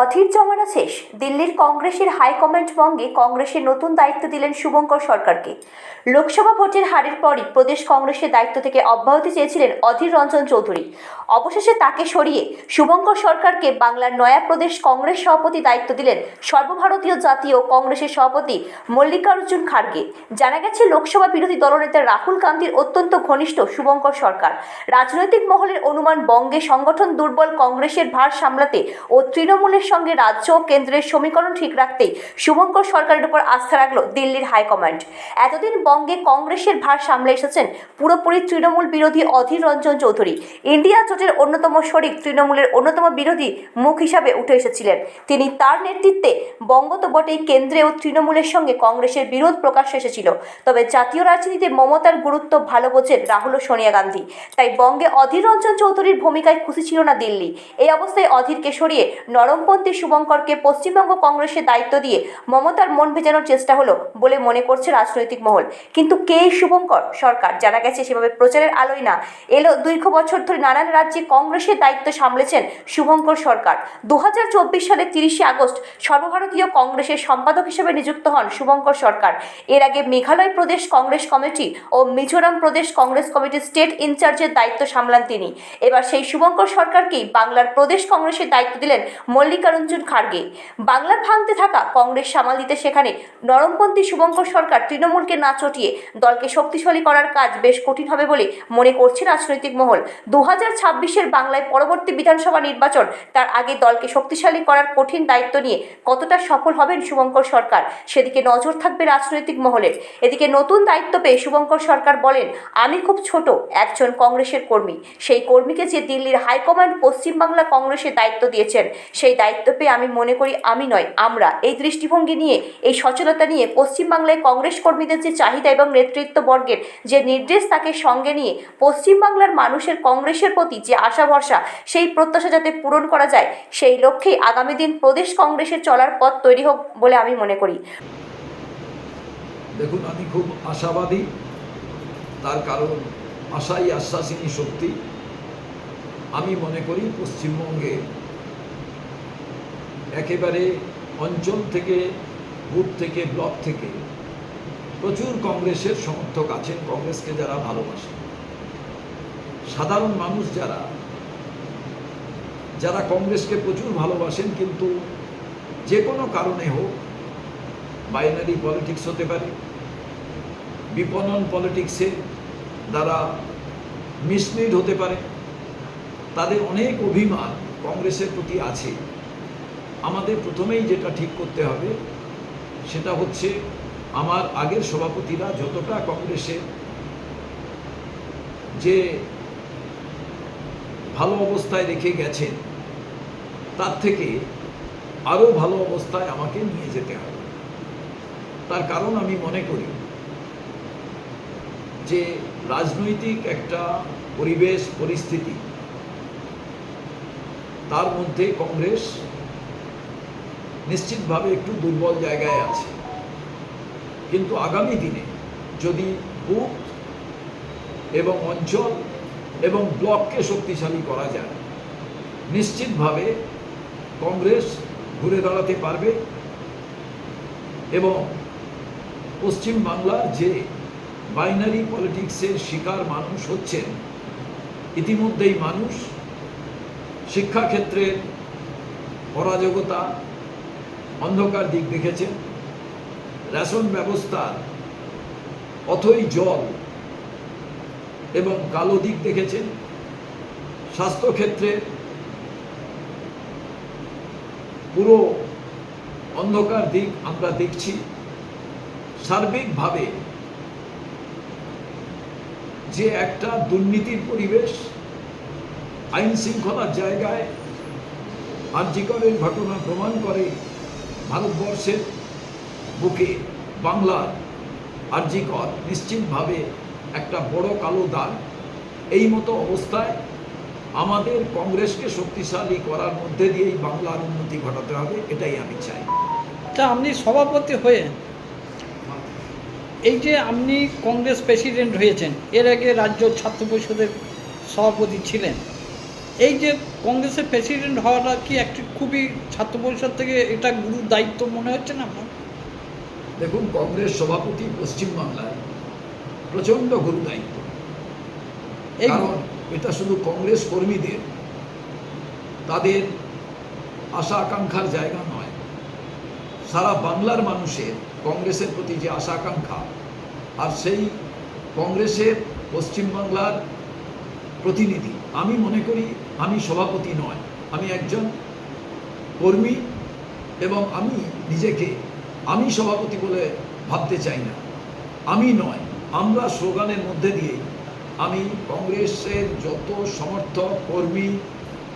অধীর জমানা শেষ। দিল্লির কংগ্রেসের হাইকমান্ড বঙ্গে কংগ্রেসের নতুন দায়িত্ব দিলেন শুভঙ্কর সরকারকে। লোকসভা ভোটের হারের পরই প্রদেশ কংগ্রেসের দায়িত্ব থেকে অব্যাহতি চেয়েছিলেন অধীর রঞ্জন চৌধুরী। অবশেষে তাকে সরিয়ে শুভঙ্কর সরকারকে বাংলার নয়া প্রদেশ কংগ্রেস সভাপতি দায়িত্ব দিলেন সর্বভারতীয় জাতীয় কংগ্রেসের সভাপতি মল্লিকার্জুন খাড়গে। জানা গেছে, লোকসভা বিরোধী দলনেতা রাহুল গান্ধীর অত্যন্ত ঘনিষ্ঠ শুভঙ্কর সরকার। রাজনৈতিক মহলের অনুমান, বঙ্গে সংগঠন দুর্বল কংগ্রেসের ভার সামলাতে ও তৃণমূলের সঙ্গে রাজ্য ও কেন্দ্রের সমীকরণ ঠিক রাখতেই শুভঙ্কর সরকারের উপর আস্থা রাখল দিল্লির হাইকমান্ড। এতদিন বঙ্গে কংগ্রেসের ভার সামলে এসেছেন পুরোপুরি তৃণমূল বিরোধী অধীর রঞ্জন চৌধুরী। ইন্ডিয়া জোটের অন্যতম শরিক, তৃণমূলের অন্যতম বিরোধী মুখ হিসাবে উঠে এসেছিলেন তিনি। তার নেতৃত্বে বঙ্গ তো বটেই, কেন্দ্রে ও তৃণমূলের সঙ্গে কংগ্রেসের বিরোধ প্রকাশ এসেছিল। তবে জাতীয় রাজনীতিতে মমতার গুরুত্ব ভালো বোঝেন রাহুল ও সোনিয়া গান্ধী। তাই বঙ্গে অধীর রঞ্জন চৌধুরীর ভূমিকায় খুশি ছিল না দিল্লি। এই অবস্থায় অধীরকে সরিয়ে নরমপন্থী শুভঙ্করকে পশ্চিমবঙ্গ কংগ্রেসের দায়িত্ব দিয়ে মমতার মন ভেজানোর চেষ্টা হলো বলে মনে করছে রাজনৈতিক মহল। কিন্তু কে এই শুভঙ্কর সরকার? জানা গেছে, সেভাবে প্রচারের আলোয় না এলো। দীর্ঘ বছর ধরে নানান রাজ্যে কংগ্রেসের দায়িত্ব সামলেছেন শুভঙ্কর সরকার। 2024 সালের 30শে আগস্ট সর্বভারতীয় কংগ্রেসের সম্পাদক হিসেবে নিযুক্ত হন শুভঙ্কর সরকার। এর আগে মেঘালয় প্রদেশ কংগ্রেস কমিটি ও মিজোরাম প্রদেশ কংগ্রেস কমিটির স্টেট ইনচার্জের দায়িত্ব সামলান তিনি। এবার সেই শুভঙ্কর সরকারকেই বাংলার প্রদেশ কংগ্রেসের দায়িত্ব দিলেন মল্লিকার্জুন খাড়গে। বাংলার ভাঙতে থাকা কংগ্রেস সামাল দিতে সেখানে নরমপন্থী শুভঙ্কর সরকার তৃণমূলকে না চটিয়ে দলকে শক্তিশালী করার কাজ বেশ কঠিন হবে বলে মনে করছে রাজনৈতিক মহল। 2026-এর বাংলায় পরবর্তী বিধানসভা নির্বাচন, তার আগে দলকে শক্তিশালী করার কঠিন দায়িত্ব নিয়ে কতটা সফল হবেন শুভঙ্কর সরকার, সেদিকে নজর থাকবে রাজনৈতিক মহলের। এদিকে নতুন দায়িত্ব পেয়ে শুভঙ্কর সরকার বলেন, আমি খুব ছোট একজন কংগ্রেসের কর্মী। সেই কর্মীকে যে দিল্লির হাইকমান্ড পশ্চিমবাংলা কংগ্রেসের দায়িত্ব দিয়েছেন, সেই দায়িত্ব পেয়ে আমি মনে করি আমি নয়, আমরা এই দৃষ্টিভঙ্গি নিয়ে, এই সচেতনতা নিয়ে পশ্চিমবাংলায় কংগ্রেস কর্মীদের যে চাহিদা এবং নেতৃত্ববর্গের যে নির্দেশ, তাকে সঙ্গে নিয়ে পশ্চিমবাংলার মানুষের কংগ্রেসের প্রতি যে আশা ভরসা, সেই প্রত্যাশা যাতে পূরণ করা যায়, সেই লক্ষ্যেই আগামী দিন প্রদেশ কংগ্রেসের চলার পথ তৈরি হোক বলে আমি মনে করি। দেখুন, আমি খুব আশাবাদী। তার কারণ আশাই আশ্বাসিনী শক্তি। আমি মনে করি পশ্চিমবঙ্গে একেবারে অঞ্চল থেকে, বুথ থেকে, ব্লক থেকে প্রচুর কংগ্রেসের সমর্থক আছেন, কংগ্রেসকে যারা ভালোবাসেন। সাধারণ মানুষ যারা কংগ্রেসকে প্রচুর ভালোবাসেন, কিন্তু যে কোনো কারণে হোক, বাইনারি পলিটিক্স হতে পারে, বিপণন পলিটিক্সে দ্বারা মিসলিড হতে পারে, তাদের অনেক অভিমান কংগ্রেসের প্রতি আছে। আমাদের প্রথমেই যেটা ঠিক করতে হবে সেটা হচ্ছে, আমার আগের সভাপতিরা যতটা কংগ্রেসের যে ভালো অবস্থায় রেখে গেছেন, তার থেকে আরও ভালো অবস্থায় আমাকে নিয়ে যেতে হবে। তার কারণ আমি মনে করি যে রাজনৈতিক একটা পরিবেশ, পরিস্থিতি, তার মধ্যে কংগ্রেস নিশ্চিতভাবে একটু দুর্বল জায়গায় আছে। কিন্তু আগামী দিনে যদি বুথ এবং অঞ্চল এবং ব্লককে শক্তিশালী করা যায়, নিশ্চিতভাবে কংগ্রেস ঘুরে দাঁড়াতে পারবে। এবং পশ্চিমবাংলার যে বাইনারি পলিটিক্সের শিকার মানুষ হচ্ছেন, ইতিমধ্যেই মানুষ শিক্ষাক্ষেত্রে অরাজকতা, অন্ধকার দিক দেখেছেন, রেশন ব্যবস্থার অথই জল এবং কালো দিক দেখেছেন, স্বাস্থ্যক্ষেত্রে পুরো অন্ধকার দিক আমরা দেখছি। সার্বিকভাবে যে একটা দুর্নীতির পরিবেশ, আইন শৃঙ্খলার জায়গায় আর.জি. করের ঘটনা প্রমাণ করে ভারতবর্ষের বুকে বাংলার আর.জি. কর নিশ্চিতভাবে একটা বড় কালো দাগ। এই মতো অবস্থায় আমাদের কংগ্রেসকে শক্তিশালী করার মধ্যে দিয়েই বাংলার উন্নতি ঘটাতে হবে, এটাই আমি চাই। তা আপনি সভাপতি হয়ে, এই যে আপনি কংগ্রেস প্রেসিডেন্ট হয়েছেন, এর আগে রাজ্য ছাত্র পরিষদের সভাপতি ছিলেন, এই যে কংগ্রেসের প্রেসিডেন্ট হওয়াটা কি একটি খুবই ছাত্র পরিষদ থেকে এটা গুরুর দায়িত্ব মনে হচ্ছে না আপনার? দেখুন, কংগ্রেস সভাপতি পশ্চিমবাংলায় প্রচণ্ড গুরু দায়িত্ব। এই কারণ এটা শুধু কংগ্রেস কর্মীদের তাদের আশা আকাঙ্ক্ষার জায়গা নয়, সারা বাংলার মানুষের কংগ্রেসের প্রতি যে আশা আকাঙ্ক্ষা, আর সেই কংগ্রেসের পশ্চিমবাংলার প্রতিনিধি। আমি মনে করি আমি সভাপতি নয়, আমি একজন কর্মী, এবং আমি নিজেকে আমি সভাপতি বলে ভাবতে চাই না। আমি নয়, আমরা স্লোগানের মধ্যে দিয়ে আমি কংগ্রেসের যত সমর্থক কর্মী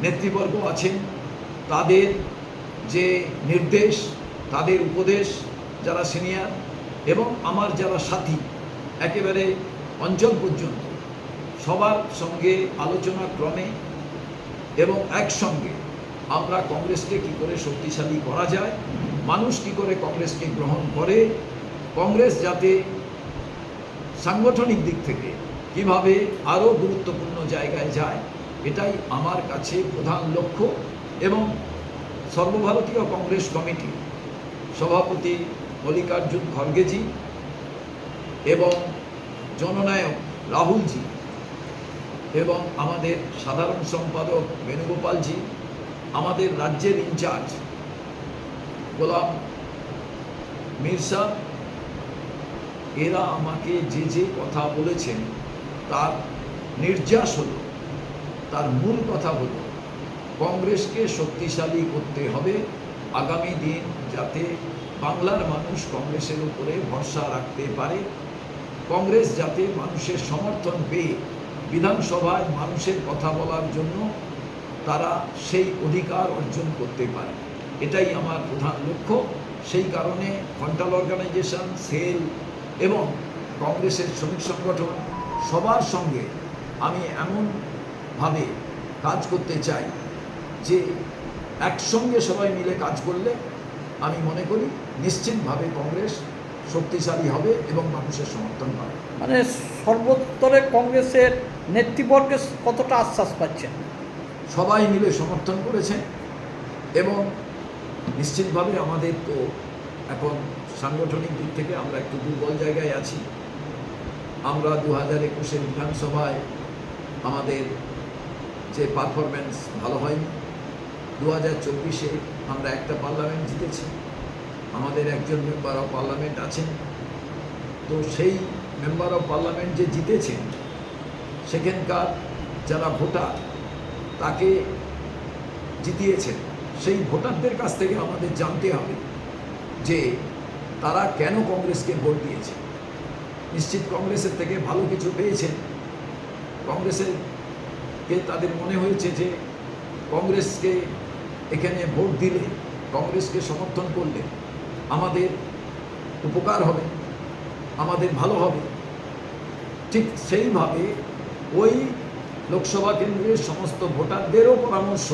নেতৃবর্গ আছেন তাদের যে নির্দেশ, তাদের উপদেশ, যারা সিনিয়র এবং আমার যারা সাথী একেবারে অঞ্চল পর্যন্ত, সবার সঙ্গে আলোচনা ক্রমে এবং একসঙ্গে আমরা কংগ্রেসকে কী করে শক্তিশালী করা যায়, মানুষ কী করে কংগ্রেসকে গ্রহণ করে, কংগ্রেস যাতে সাংগঠনিক দিক থেকে কিভাবে আরও গুরুত্বপূর্ণ জায়গায় যায়, এটাই আমার কাছে প্রধান লক্ষ্য। এবং সর্বভারতীয় কংগ্রেস কমিটি সভাপতি মল্লিকার্জুন খড়গেজি এবং জননায়ক রাহুলজি এবং আমাদের সাধারণ সম্পাদক বেণুগোপালজি, আমাদের রাজ্যের ইনচার্জ গোলাম মির্জা, এরা আমাকে যে যে কথা বলেছেন তার নির্যাস হল, তার মূল কথা হল কংগ্রেসকে শক্তিশালী করতে হবে। আগামী দিন যাতে বাংলার মানুষ কংগ্রেসের উপরে ভরসা রাখতে পারে, কংগ্রেস যাতে মানুষের সমর্থন পেয়ে বিধানসভায় মানুষের কথা বলার জন্য তারা সেই অধিকার অর্জন করতে পারে, এটাই আমার প্রধান লক্ষ্য। সেই কারণে ফ্রন্টাল অর্গানাইজেশন, সেল এবং কংগ্রেসের শ্রমিক সংগঠন সবার সঙ্গে আমি এমনভাবে কাজ করতে চাই যে একসঙ্গে সবাই মিলে কাজ করলে আমি মনে করি নিশ্চিতভাবে কংগ্রেস শক্তিশালী হবে এবং মানুষের সমর্থন পাবে। মানে সর্বস্তরে কংগ্রেসের নেতৃবর্গে কতটা আশ্বাস পাচ্ছেন? সবাই মিলে সমর্থন করেছেন এবং নিশ্চিতভাবে আমাদের তো এখন সাংগঠনিক দিক থেকে আমরা একটু দুর্বল জায়গায় আছি। আমরা 2021 বিধানসভায় আমাদের যে পারফরমেন্স ভালো হয়নি। 2024 আমরা একটা পার্লামেন্ট জিতেছি, আমাদের একজন মেম্বার অফ পার্লামেন্ট আছেন। তো সেই মেম্বার অফ পার্লামেন্ট যে জিতেছেন সেখানকার যারা ভোটার তাকে জিতিয়েছেন, সেই ভোটারদের কাছ থেকে আমাদের জানতে হবে যে তারা কেন কংগ্রেসকে ভোট দিয়েছে। নিশ্চিত কংগ্রেসের থেকে ভালো কিছু পেয়েছেন, কংগ্রেসের তাদের মনে হয়েছে যে কংগ্রেসকে এখানে ভোট দিলে, কংগ্রেসকে সমর্থন করলে আমাদের উপকার হবে, আমাদের ভালো হবে। ঠিক সেইভাবে ওই লোকসভা কেন্দ্রের সমস্ত ভোটারদেরও পরামর্শ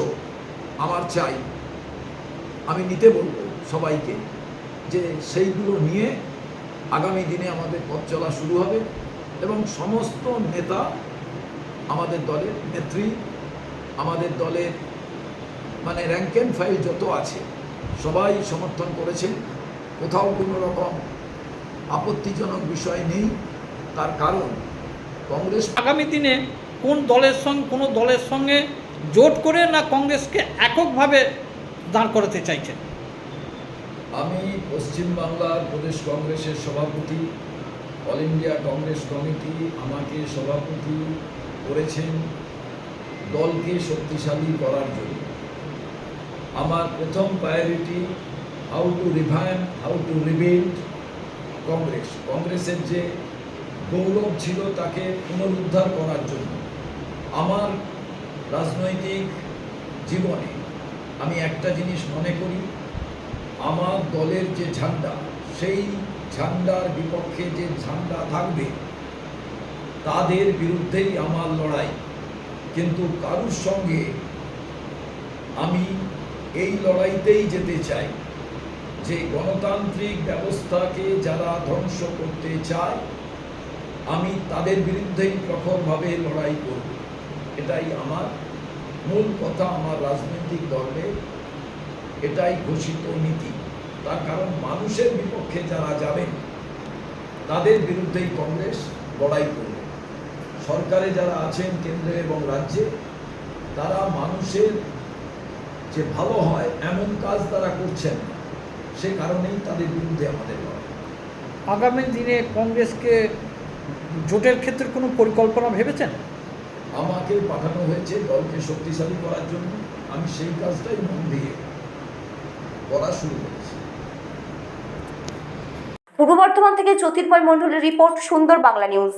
আমার চাই, আমি নিতে বলবো সবাইকে, যে সেইগুলো নিয়ে আগামী দিনে আমাদের পথ চলা শুরু হবে এবং সমস্ত নেতা, আমাদের দলের নেত্রী, আমাদের দলের মানে র্যাঙ্ক অ্যান্ড ফাইল যত আছে সবাই সমর্থন করেছেন। কোথাও কোনো রকম আপত্তিজনক বিষয় নেই। তার কারণ কংগ্রেস আগামী দিনে কোনো দলের সঙ্গে জোট করে না কংগ্রেসকে এককভাবে দাঁড় করাতে চাইছেন? আমি পশ্চিমবাংলার প্রদেশ কংগ্রেসের সভাপতি, অল ইন্ডিয়া কংগ্রেস কমিটি আমাকে সভাপতি করেছেন দলকে শক্তিশালী করার জন্য। আমার প্রথম priority how to revive, how to rebuild Congress. কংগ্রেসের যে গৌরব ছিল তাকে পুনরুদ্ধার করার জন্য আমার রাজনৈতিক জীবনে আমি একটা জিনিস মনে করি, আমার দলের যে ঝান্ডা, সেই ঝান্ডার বিপক্ষে যে ঝান্ডা থাকবে তাদের বিরুদ্ধেই আমার লড়াই। কিন্তু কারুর সঙ্গে আমি এই লড়াইতেই যেতে চাই যে গণতান্ত্রিক ব্যবস্থাকে যারা ধ্বংস করতে চায় আমি তাদের বিরুদ্ধেই প্রখরভাবে লড়াই করব। এটাই আমার মূল কথা, আমার রাজনৈতিক দলে এটাই ঘোষিত নীতি। তার কারণ মানুষের বিপক্ষে যারা যাবেন তাদের বিরুদ্ধেই কংগ্রেস লড়াই করবে। সরকারে যারা আছেন কেন্দ্রে এবং রাজ্যে, তারা মানুষের যে ভালো হয় এমন কাজ তারা করছেন না, সে কারণেই তাদের বিরুদ্ধে আমাদের লড়াই। আগামী দিনে কংগ্রেসকে জোটের ক্ষেত্রে কোনো পরিকল্পনা ভেবেছেন? আমাকে পাঠানো হয়েছে দলকে শক্তিশালী করার জন্য, আমি সেই কাজটাই মন দিয়ে করা শুরু করেছি। পূর্ব বর্ধমান থেকে জ্যোতির্ময় মণ্ডলের রিপোর্ট, সুন্দর বাংলা নিউজ।